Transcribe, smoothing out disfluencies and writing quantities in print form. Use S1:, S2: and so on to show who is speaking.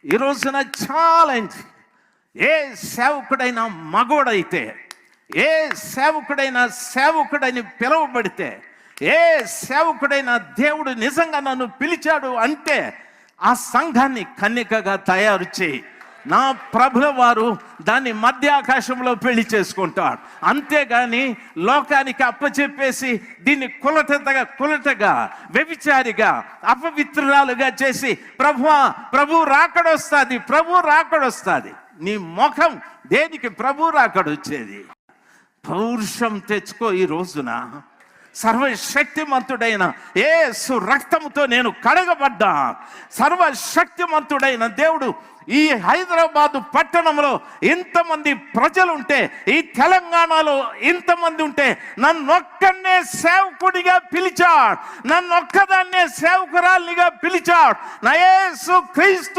S1: ఈ రోజున ఛాలెంజ్, ఏ సేవకుడైనా మగోడైతే, ఏ సేవకుడని పిలువబడితే, ఏ సేవకుడైనా దేవుడు నిజంగా నన్ను పిలిచాడు అంటే ఆ సంఘాన్ని కన్యకగా తయారు చేయి. నా ప్రభుల వారు దాన్ని మధ్య ఆకాశంలో పెళ్లి చేసుకుంటాడు. అంతేగాని లోకానికి అప్పచెప్పేసి దీన్ని కులటగా వ్యభిచారిగా అపవిత్రురాలుగా చేసి ప్రభు రాకడొస్తుంది. నీ ముఖం దేనికి ప్రభు రాకడొచ్చేది? పౌరుషం తెచ్చుకో. ఈ రోజున సర్వశక్తిమంతుడైన యేసు రక్తముతో నేను కడగబడ్డా. సర్వశక్తిమంతుడైన దేవుడు ఈ హైదరాబాదు పట్టణంలో ఇంతమంది ప్రజలుంటే, ఈ తెలంగాణలో ఇంతమంది ఉంటే, నన్నొక్కనే సేవకుడిగా పిలిచాడు, నన్నొక్కదాన్నే సేవకురాలిగా పిలిచాడు. నా యేసు క్రీస్తు